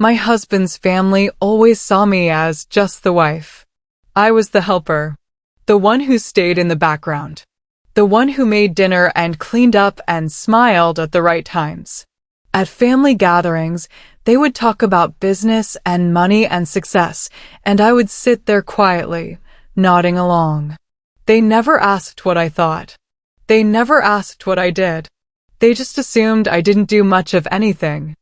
My husband's family always saw me as just the wife. I was the helper, the one who stayed in the background, the one who made dinner and cleaned up and smiled at the right times. At family gatherings, they would talk about business and money and success, and I would sit there quietly, nodding along. They never asked what I thought. They never asked what I did. They just assumed I didn't do much of anything.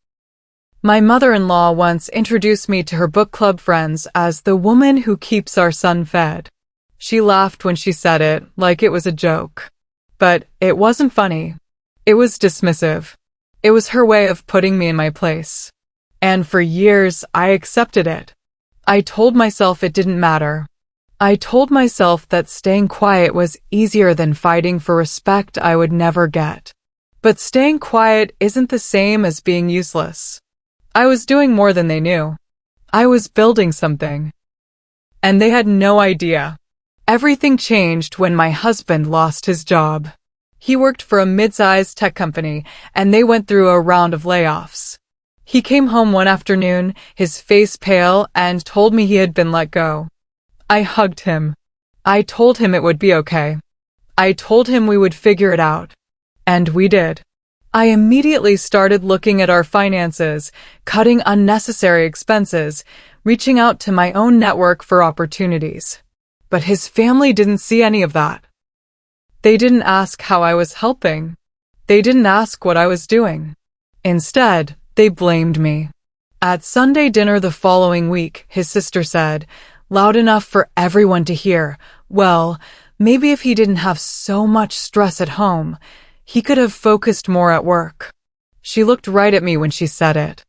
My mother-in-law once introduced me to her book club friends as the woman who keeps our son fed. She laughed when she said it, like it was a joke. But it wasn't funny. It was dismissive. It was her way of putting me in my place. And for years, I accepted it. I told myself it didn't matter. I told myself that staying quiet was easier than fighting for respect I would never get. But staying quiet isn't the same as being useless. I was doing more than they knew. I was building something. And they had no idea. Everything changed when my husband lost his job. He worked for a mid-sized tech company, and they went through a round of layoffs. He came home one afternoon, his face pale, and told me he had been let go. I hugged him. I told him it would be okay. I told him we would figure it out. And we did. I immediately started looking at our finances, cutting unnecessary expenses, reaching out to my own network for opportunities. But his family didn't see any of that. They didn't ask how I was helping. They didn't ask what I was doing. Instead, they blamed me. At Sunday dinner the following week, his sister said, loud enough for everyone to hear, well, maybe if he didn't have so much stress at home, he could have focused more at work. She looked right at me when she said it.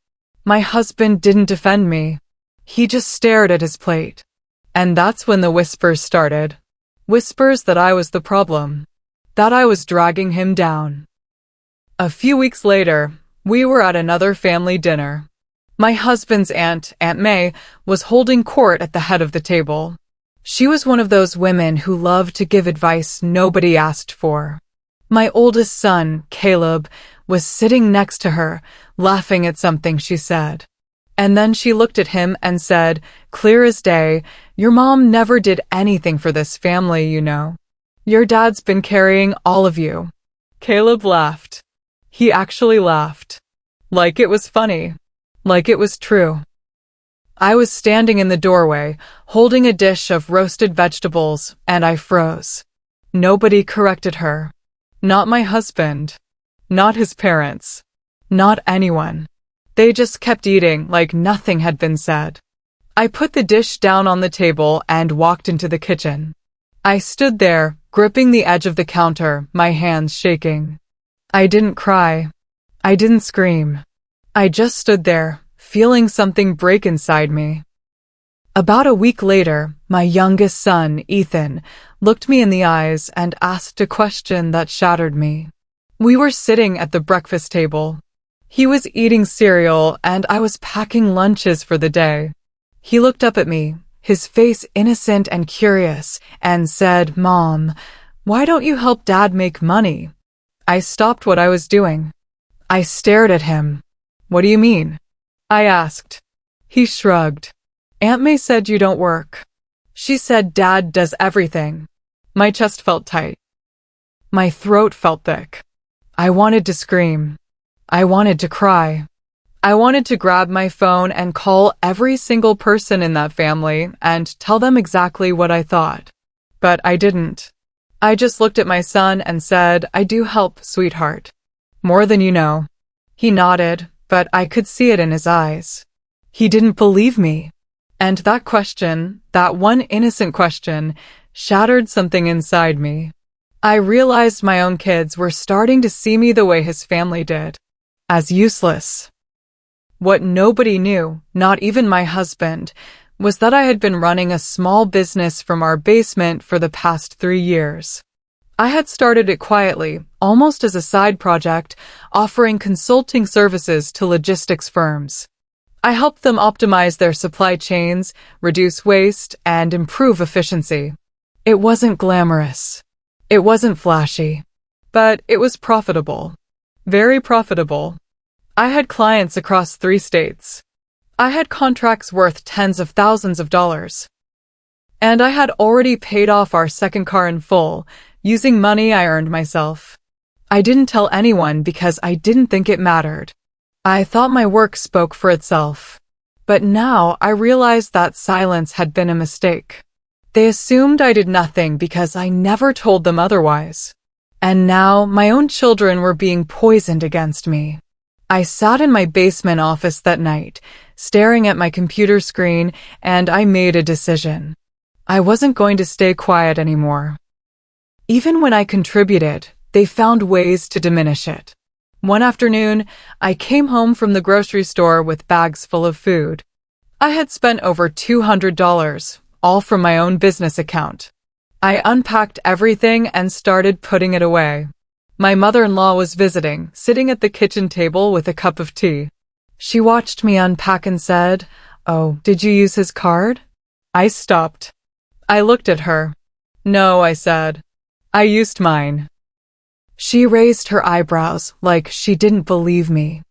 My husband didn't defend me. He just stared at his plate. And that's when the whispers started. Whispers that I was the problem. That I was dragging him down. A few weeks later, we were at another family dinner. My husband's aunt, Aunt May, was holding court at the head of the table. She was one of those women who loved to give advice nobody asked for. My oldest son, Caleb, was sitting next to her, laughing at something she said. And then she looked at him and said, clear as day, your mom never did anything for this family, you know. Your dad's been carrying all of you. Caleb laughed. He actually laughed. Like it was funny. Like it was true. I was standing in the doorway, holding a dish of roasted vegetables, and I froze. Nobody corrected her. Not my husband. Not his parents. Not anyone. They just kept eating like nothing had been said. I put the dish down on the table and walked into the kitchen. I stood there, gripping the edge of the counter, my hands shaking. I didn't cry. I didn't scream. I just stood there, feeling something break inside me. About a week later, my youngest son, Ethan, looked me in the eyes and asked a question that shattered me. We were sitting at the breakfast table. He was eating cereal and I was packing lunches for the day. He looked up at me, his face innocent and curious, and said, Mom, why don't you help Dad make money? I stopped what I was doing. I stared at him. What do you mean? I asked. He shrugged. Aunt May said you don't work. She said Dad does everything. My chest felt tight. My throat felt thick. I wanted to scream. I wanted to cry. I wanted to grab my phone and call every single person in that family and tell them exactly what I thought. But I didn't. I just looked at my son and said, I do help, sweetheart. More than you know. He nodded, but I could see it in his eyes. He didn't believe me. And that question, that one innocent question, shattered something inside me. I realized my own kids were starting to see me the way his family did. As useless. What nobody knew, not even my husband, was that I had been running a small business from our basement for the past 3 years. I had started it quietly, almost as a side project, offering consulting services to logistics firms. I helped them optimize their supply chains, reduce waste, and improve efficiency. It wasn't glamorous. It wasn't flashy. But it was profitable. Very profitable. I had clients across 3 states. I had contracts worth tens of thousands of dollars. And I had already paid off our second car in full, using money I earned myself. I didn't tell anyone because I didn't think it mattered. I thought my work spoke for itself. But now I realized that silence had been a mistake. They assumed I did nothing because I never told them otherwise. And now my own children were being poisoned against me. I sat in my basement office that night, staring at my computer screen, and I made a decision. I wasn't going to stay quiet anymore. Even when I contributed, they found ways to diminish it. One afternoon, I came home from the grocery store with bags full of food. I had spent over $200, all from my own business account. I unpacked everything and started putting it away. My mother-in-law was visiting, sitting at the kitchen table with a cup of tea. She watched me unpack and said, "Oh, did you use his card?" I stopped. I looked at her. "No," I said. "I used mine." She raised her eyebrows like she didn't believe me.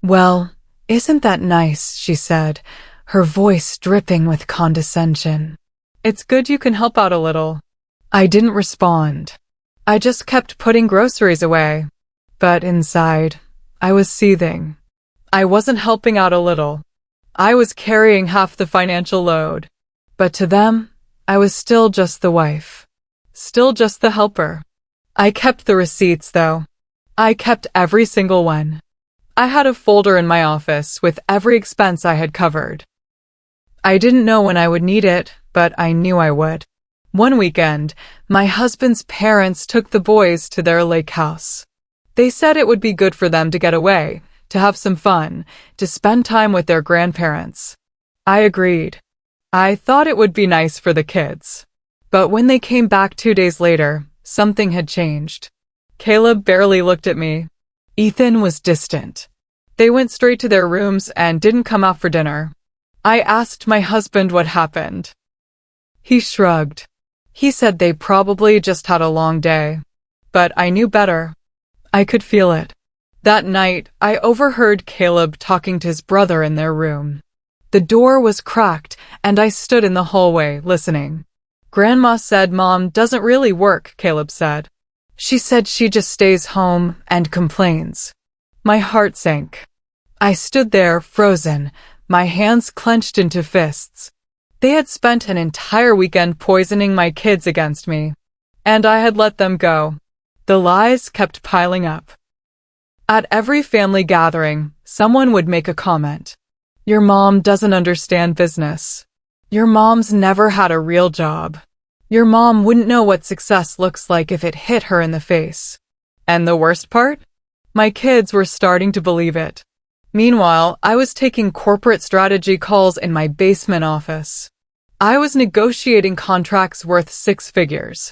"Well, isn't that nice?" she said, her voice dripping with condescension. "It's good you can help out a little." I didn't respond. I just kept putting groceries away. But inside, I was seething. I wasn't helping out a little. I was carrying half the financial load. But to them, I was still just the wife. Still just the helper. I kept the receipts, though. I kept every single one. I had a folder in my office with every expense I had covered. I didn't know when I would need it, but I knew I would. One weekend, my husband's parents took the boys to their lake house. They said it would be good for them to get away, to have some fun, to spend time with their grandparents. I agreed. I thought it would be nice for the kids. But when they came back 2 days later, something had changed. Caleb barely looked at me. Ethan was distant. They went straight to their rooms and didn't come out for dinner. I asked my husband what happened. He shrugged. He said they probably just had a long day. But I knew better. I could feel it. That night, I overheard Caleb talking to his brother in their room. The door was cracked, and I stood in the hallway, listening. "Grandma said Mom doesn't really work," Caleb said. "She said she just stays home and complains." My heart sank. I stood there, frozen, my hands clenched into fists. They had spent an entire weekend poisoning my kids against me, and I had let them go. The lies kept piling up. At every family gathering, someone would make a comment. "Your mom doesn't understand business. Your mom's never had a real job. Your mom wouldn't know what success looks like if it hit her in the face." And the worst part? My kids were starting to believe it. Meanwhile, I was taking corporate strategy calls in my basement office. I was negotiating contracts worth 6 figures.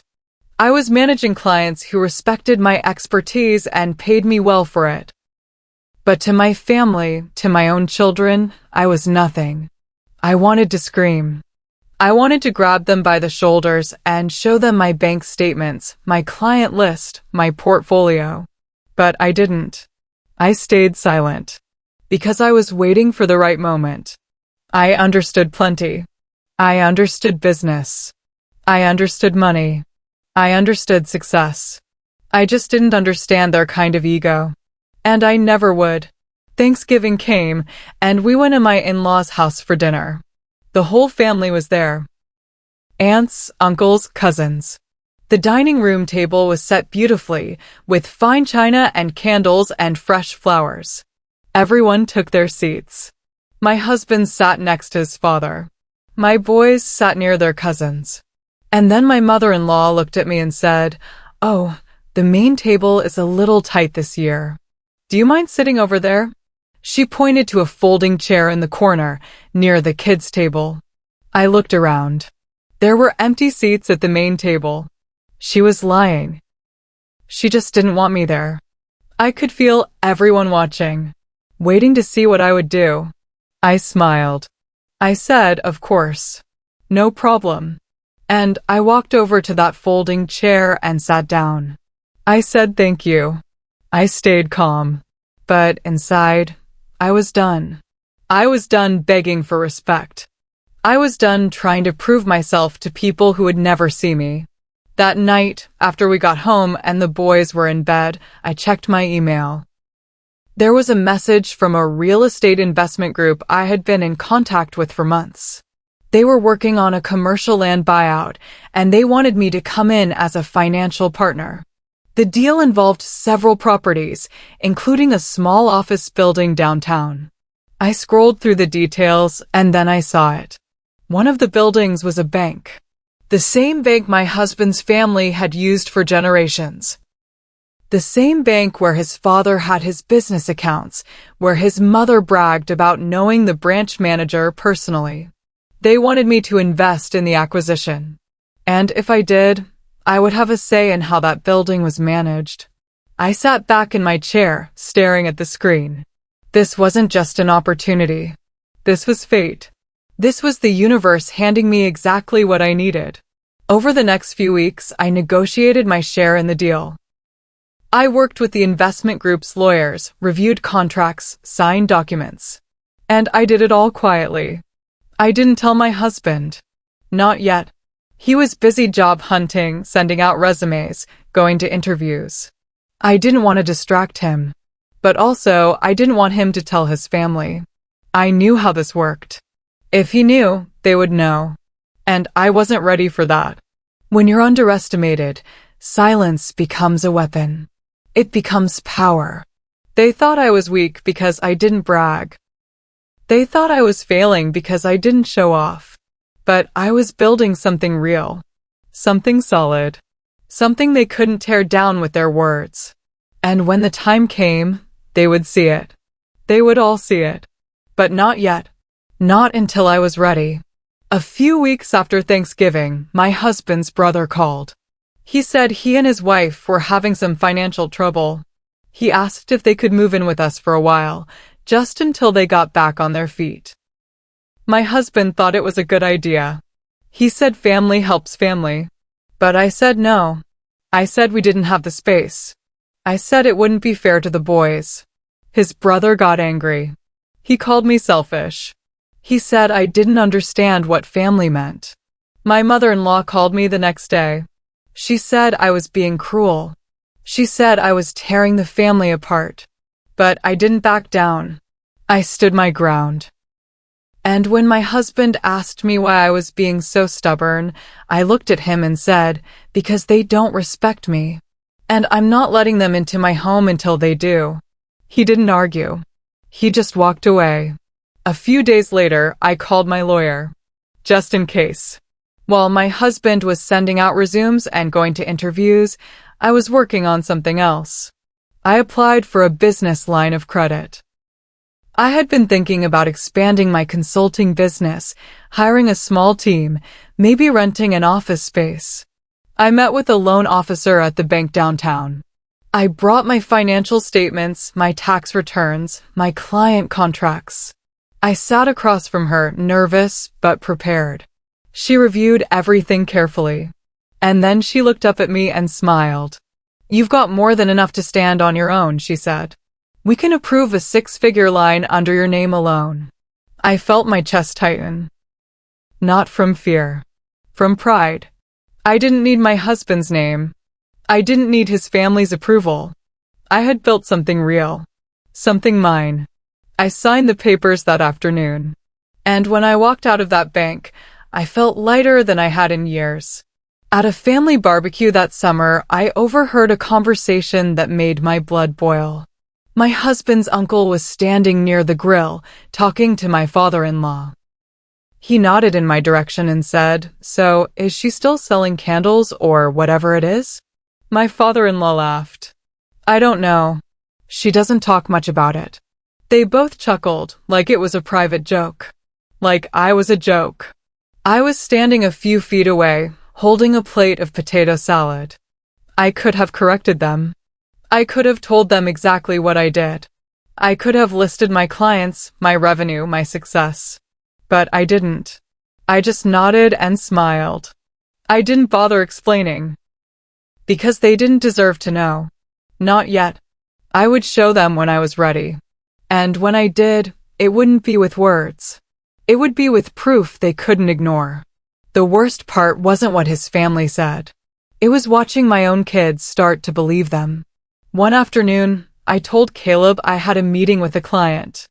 I was managing clients who respected my expertise and paid me well for it. But to my family, to my own children, I was nothing. I wanted to scream. I wanted to grab them by the shoulders and show them my bank statements, my client list, my portfolio. But I didn't. I stayed silent. Because I was waiting for the right moment. I understood plenty. I understood business. I understood money. I understood success. I just didn't understand their kind of ego. And I never would. Thanksgiving came, and we went to my in-laws' house for dinner. The whole family was there. Aunts, uncles, cousins. The dining room table was set beautifully, with fine china and candles and fresh flowers. Everyone took their seats. My husband sat next to his father. My boys sat near their cousins. And then my mother-in-law looked at me and said, "Oh, the main table is a little tight this year. Do you mind sitting over there?" She pointed to a folding chair in the corner, near the kids' table. I looked around. There were empty seats at the main table. She was lying. She just didn't want me there. I could feel everyone watching, waiting to see what I would do. I smiled. I said, "Of course. No problem." And I walked over to that folding chair and sat down. I said thank you. I stayed calm. But inside, I was done. I was done begging for respect. I was done trying to prove myself to people who would never see me. That night, after we got home and the boys were in bed, I checked my email. There was a message from a real estate investment group I had been in contact with for months. They were working on a commercial land buyout, and they wanted me to come in as a financial partner. The deal involved several properties, including a small office building downtown. I scrolled through the details, and then I saw it. One of the buildings was a bank. The same bank my husband's family had used for generations. The same bank where his father had his business accounts, where his mother bragged about knowing the branch manager personally. They wanted me to invest in the acquisition. And if I did, I would have a say in how that building was managed. I sat back in my chair, staring at the screen. This wasn't just an opportunity. This was fate. This was the universe handing me exactly what I needed. Over the next few weeks, I negotiated my share in the deal. I worked with the investment group's lawyers, reviewed contracts, signed documents. And I did it all quietly. I didn't tell my husband. Not yet. He was busy job hunting, sending out resumes, going to interviews. I didn't want to distract him. But also, I didn't want him to tell his family. I knew how this worked. If he knew, they would know. And I wasn't ready for that. When you're underestimated, silence becomes a weapon. It becomes power. They thought I was weak because I didn't brag. They thought I was failing because I didn't show off. But I was building something real. Something solid. Something they couldn't tear down with their words. And when the time came, they would see it. They would all see it. But not yet. Not until I was ready. A few weeks after Thanksgiving, my husband's brother called. He said he and his wife were having some financial trouble. He asked if they could move in with us for a while, just until they got back on their feet. My husband thought it was a good idea. He said family helps family. But I said no. I said we didn't have the space. I said it wouldn't be fair to the boys. His brother got angry. He called me selfish. He said I didn't understand what family meant. My mother-in-law called me the next day. She said I was being cruel. She said I was tearing the family apart. But I didn't back down. I stood my ground. And when my husband asked me why I was being so stubborn, I looked at him and said, because they don't respect me. And I'm not letting them into my home until they do. He didn't argue. He just walked away. A few days later, I called my lawyer. Just in case. While my husband was sending out resumes and going to interviews, I was working on something else. I applied for a business line of credit. I had been thinking about expanding my consulting business, hiring a small team, maybe renting an office space. I met with a loan officer at the bank downtown. I brought my financial statements, my tax returns, my client contracts. I sat across from her, nervous but prepared. She reviewed everything carefully. And then she looked up at me and smiled. "You've got more than enough to stand on your own," she said. "We can approve a 6-figure line under your name alone." I felt my chest tighten. Not from fear. From pride. I didn't need my husband's name. I didn't need his family's approval. I had built something real. Something mine. I signed the papers that afternoon. And when I walked out of that bank, I felt lighter than I had in years. At a family barbecue that summer, I overheard a conversation that made my blood boil. My husband's uncle was standing near the grill, talking to my father-in-law. He nodded in my direction and said, "So, is she still selling candles or whatever it is?" My father-in-law laughed. "I don't know. She doesn't talk much about it." They both chuckled, like it was a private joke. Like I was a joke. I was standing a few feet away, holding a plate of potato salad. I could have corrected them. I could have told them exactly what I did. I could have listed my clients, my revenue, my success. But I didn't. I just nodded and smiled. I didn't bother explaining. Because they didn't deserve to know. Not yet. I would show them when I was ready. And when I did, it wouldn't be with words. It would be with proof they couldn't ignore. The worst part wasn't what his family said. It was watching my own kids start to believe them. One afternoon, I told Caleb I had a meeting with a client.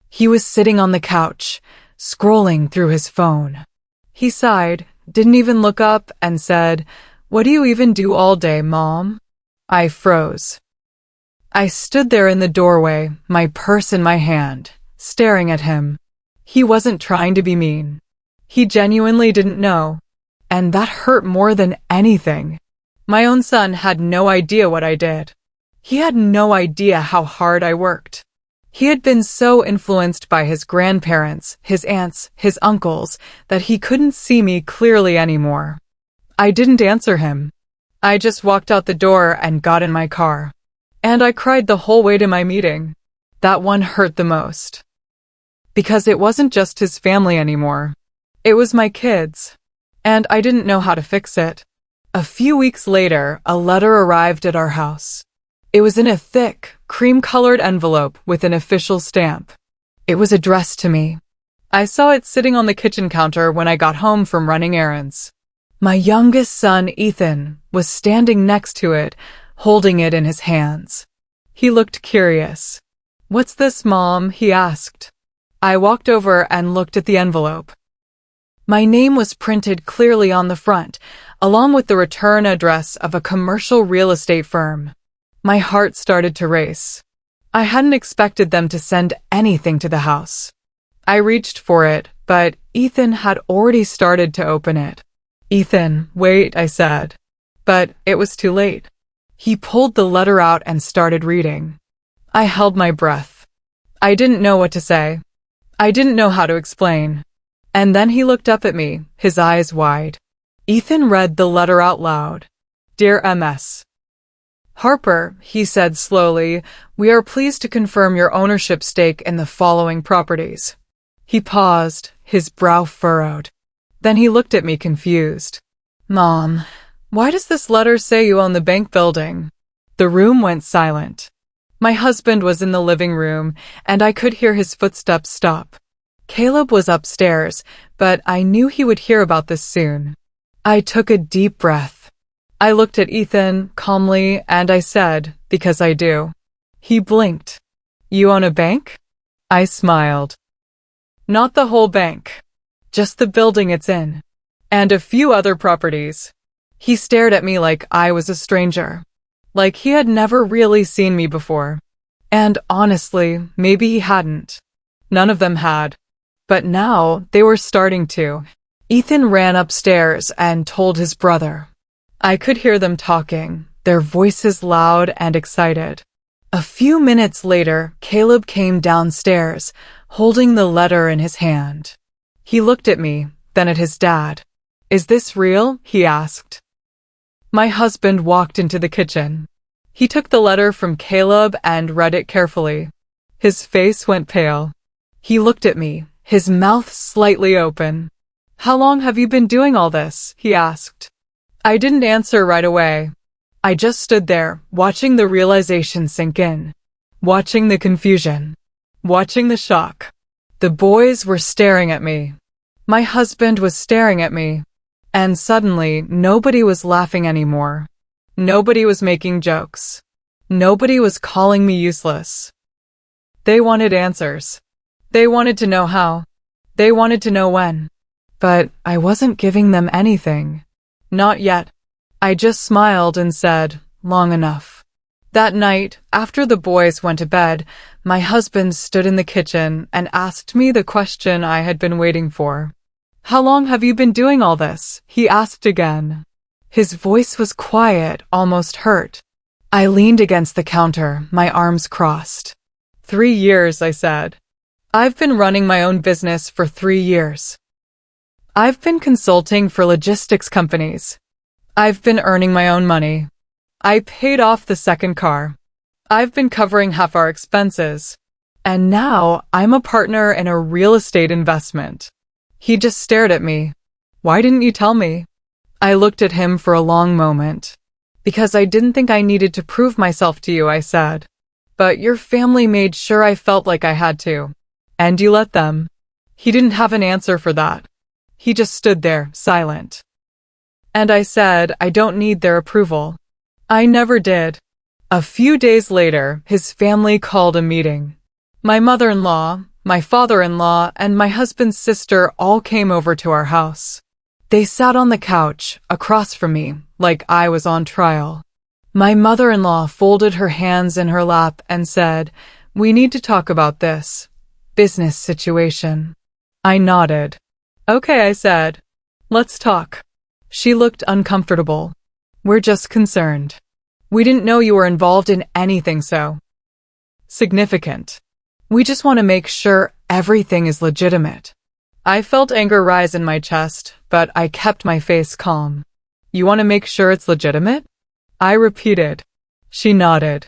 He was sitting on the couch, scrolling through his phone. He sighed, didn't even look up, and said, "What do you even do all day, Mom?" I froze. I stood there in the doorway, my purse in my hand, staring at him. He wasn't trying to be mean. He genuinely didn't know. And that hurt more than anything. My own son had no idea what I did. He had no idea how hard I worked. He had been so influenced by his grandparents, his aunts, his uncles, that he couldn't see me clearly anymore. I didn't answer him. I just walked out the door and got in my car. And I cried the whole way to my meeting. That one hurt the most. Because it wasn't just his family anymore. It was my kids. And I didn't know how to fix it. A few weeks later, a letter arrived at our house. It was in a thick, cream-colored envelope with an official stamp. It was addressed to me. I saw it sitting on the kitchen counter when I got home from running errands. My youngest son, Ethan, was standing next to it, holding it in his hands. He looked curious. "What's this, Mom?" he asked. I walked over and looked at the envelope. My name was printed clearly on the front, along with the return address of a commercial real estate firm. My heart started to race. I hadn't expected them to send anything to the house. I reached for it, but Ethan had already started to open it. "Ethan, wait," I said. But it was too late. He pulled the letter out and started reading. I held my breath. I didn't know what to say. I didn't know how to explain. And then he looked up at me, his eyes wide. Ethan read the letter out loud. "Dear MS. Harper," he said slowly, "we are pleased to confirm your ownership stake in the following properties." He paused, his brow furrowed. Then he looked at me confused. "Mom, why does this letter say you own the bank building?" The room went silent. My husband was in the living room, and I could hear his footsteps stop. Caleb was upstairs, but I knew he would hear about this soon. I took a deep breath. I looked at Ethan calmly, and I said, "Because I do." He blinked. "You own a bank?" I smiled. "Not the whole bank. Just the building it's in. And a few other properties." He stared at me like I was a stranger. Like he had never really seen me before. And honestly, maybe he hadn't. None of them had. But now, they were starting to. Ethan ran upstairs and told his brother. I could hear them talking, their voices loud and excited. A few minutes later, Caleb came downstairs, holding the letter in his hand. He looked at me, then at his dad. "Is this real?" he asked. My husband walked into the kitchen. He took the letter from Caleb and read it carefully. His face went pale. He looked at me, his mouth slightly open. "How long have you been doing all this?" he asked. I didn't answer right away. I just stood there, watching the realization sink in. Watching the confusion. Watching the shock. The boys were staring at me. My husband was staring at me. And suddenly, nobody was laughing anymore. Nobody was making jokes. Nobody was calling me useless. They wanted answers. They wanted to know how. They wanted to know when. But I wasn't giving them anything. Not yet. I just smiled and said, "Long enough." That night, after the boys went to bed, my husband stood in the kitchen and asked me the question I had been waiting for. "How long have you been doing all this?" he asked again. His voice was quiet, almost hurt. I leaned against the counter, my arms crossed. 3 years, I said. I've been running my own business for 3 years. I've been consulting for logistics companies. I've been earning my own money. I paid off the second car. I've been covering half our expenses. And now I'm a partner in a real estate investment. He just stared at me. "Why didn't you tell me?" I looked at him for a long moment. "Because I didn't think I needed to prove myself to you," I said. "But your family made sure I felt like I had to. And you let them. He didn't have an answer for that. He just stood there, silent. And I said, I don't need their approval. I never did. A few days later, his family called a meeting. My mother-in-law, my father-in-law, and my husband's sister all came over to our house. They sat on the couch, across from me, like I was on trial. My mother-in-law folded her hands in her lap and said, "We need to talk about this business situation." I nodded. "Okay," I said. "Let's talk." She looked uncomfortable. "We're just concerned. We didn't know you were involved in anything so significant. We just want to make sure everything is legitimate." I felt anger rise in my chest, but I kept my face calm. "You want to make sure it's legitimate?" I repeated. She nodded.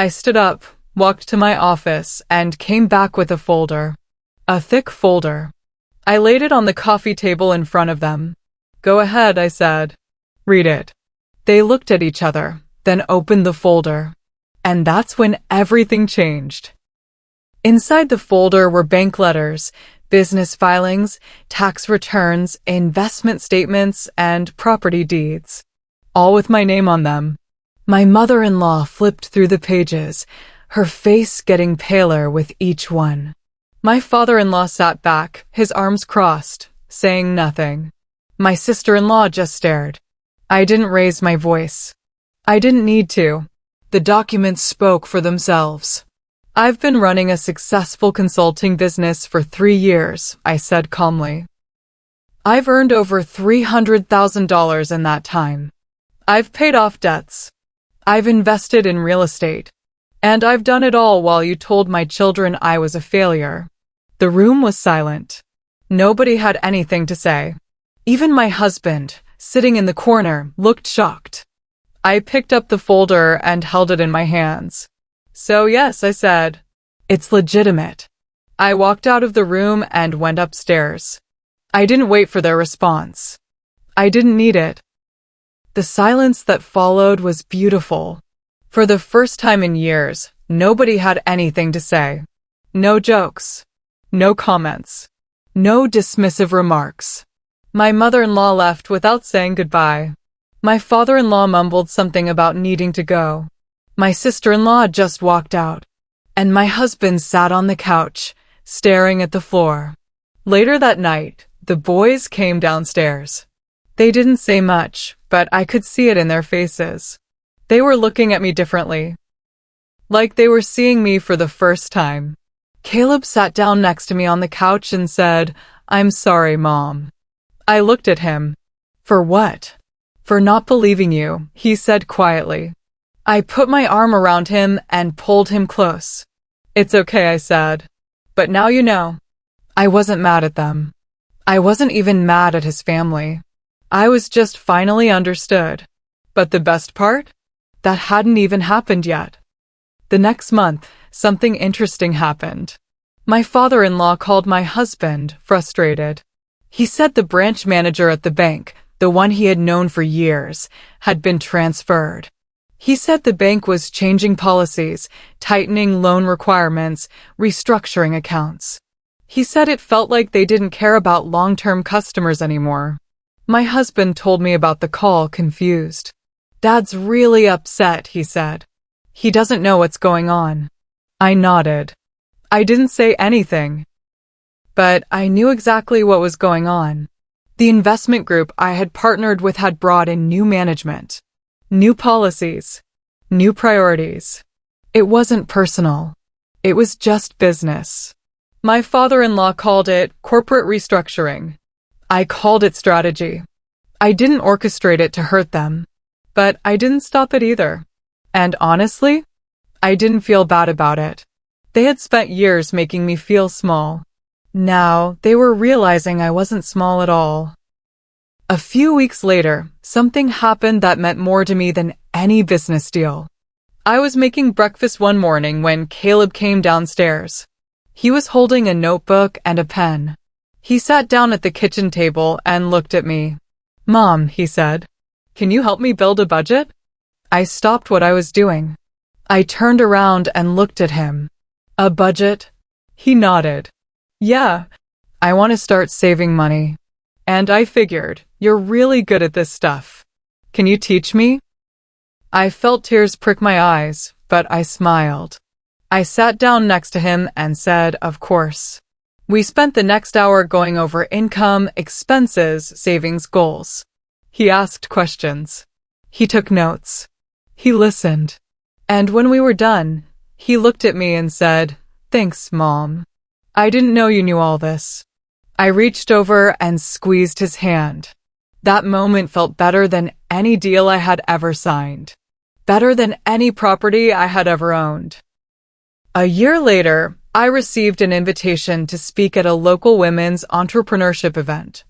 I stood up, walked to my office, and came back with a folder. A thick folder. I laid it on the coffee table in front of them. "Go ahead," I said. "Read it." They looked at each other, then opened the folder. And that's when everything changed. Inside the folder were bank letters, business filings, tax returns, investment statements, and property deeds, all with my name on them. My mother-in-law flipped through the pages, her face getting paler with each one. My father-in-law sat back, his arms crossed, saying nothing. My sister-in-law just stared. I didn't raise my voice. I didn't need to. The documents spoke for themselves. "I've been running a successful consulting business for 3 years," I said calmly. "I've earned over $300,000 in that time. I've paid off debts. I've invested in real estate. And I've done it all while you told my children I was a failure." The room was silent. Nobody had anything to say. Even my husband, sitting in the corner, looked shocked. I picked up the folder and held it in my hands. "So yes," I said. "It's legitimate." I walked out of the room and went upstairs. I didn't wait for their response. I didn't need it. The silence that followed was beautiful. For the first time in years, nobody had anything to say. No jokes. No comments. No dismissive remarks. My mother-in-law left without saying goodbye. My father-in-law mumbled something about needing to go. My sister-in-law just walked out. And my husband sat on the couch, staring at the floor. Later that night, the boys came downstairs. They didn't say much, but I could see it in their faces. They were looking at me differently. Like they were seeing me for the first time. Caleb sat down next to me on the couch and said, "I'm sorry, Mom." I looked at him. "For what?" "For not believing you," he said quietly. I put my arm around him and pulled him close. "It's okay," I said. "But now you know." I wasn't mad at them. I wasn't even mad at his family. I was just finally understood. But the best part? That hadn't even happened yet. The next month, something interesting happened. My father-in-law called my husband, frustrated. He said the branch manager at the bank, the one he had known for years, had been transferred. He said the bank was changing policies, tightening loan requirements, restructuring accounts. He said it felt like they didn't care about long-term customers anymore. My husband told me about the call, confused. "Dad's really upset," he said. "He doesn't know what's going on." I nodded. I didn't say anything. But I knew exactly what was going on. The investment group I had partnered with had brought in new management, new policies, new priorities. It wasn't personal. It was just business. My father-in-law called it corporate restructuring. I called it strategy. I didn't orchestrate it to hurt them. But I didn't stop it either. And honestly, I didn't feel bad about it. They had spent years making me feel small. Now, they were realizing I wasn't small at all. A few weeks later, something happened that meant more to me than any business deal. I was making breakfast one morning when Caleb came downstairs. He was holding a notebook and a pen. He sat down at the kitchen table and looked at me. "Mom," he said, "can you help me build a budget?" I stopped what I was doing. I turned around and looked at him. "A budget?" He nodded. Yeah, I want to start saving money. And I figured, you're really good at this stuff. Can you teach me? I felt tears prick my eyes, but I smiled. I sat down next to him and said, of course. We spent the next hour going over income, expenses, savings goals. He asked questions. He took notes. He listened. And when we were done, he looked at me and said, thanks, Mom. I didn't know you knew all this. I reached over and squeezed his hand. That moment felt better than any deal I had ever signed. Better than any property I had ever owned. A year later, I received an invitation to speak at a local women's entrepreneurship event.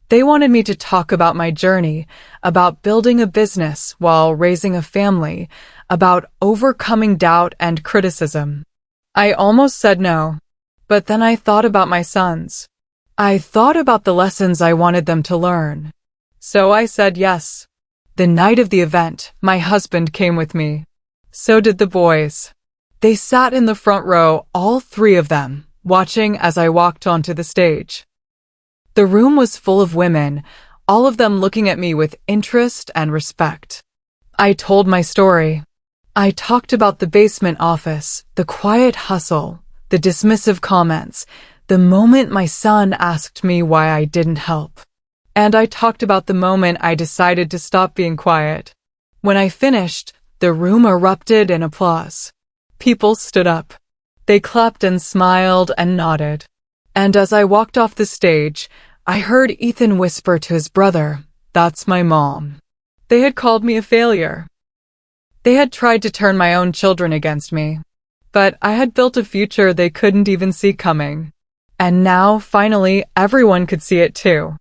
They wanted me to talk about my journey, about building a business while raising a family, about overcoming doubt and criticism. I almost said no, but then I thought about my sons. I thought about the lessons I wanted them to learn. So I said yes. The night of the event, my husband came with me. So did the boys. They sat in the front row, all three of them, watching as I walked onto the stage. The room was full of women, all of them looking at me with interest and respect. I told my story. I talked about the basement office, the quiet hustle, the dismissive comments, the moment my son asked me why I didn't help. And I talked about the moment I decided to stop being quiet. When I finished, the room erupted in applause. People stood up. They clapped and smiled and nodded. And as I walked off the stage, I heard Ethan whisper to his brother, "That's my mom." They had called me a failure. They had tried to turn my own children against me. But I had built a future they couldn't even see coming. And now, finally, everyone could see it too.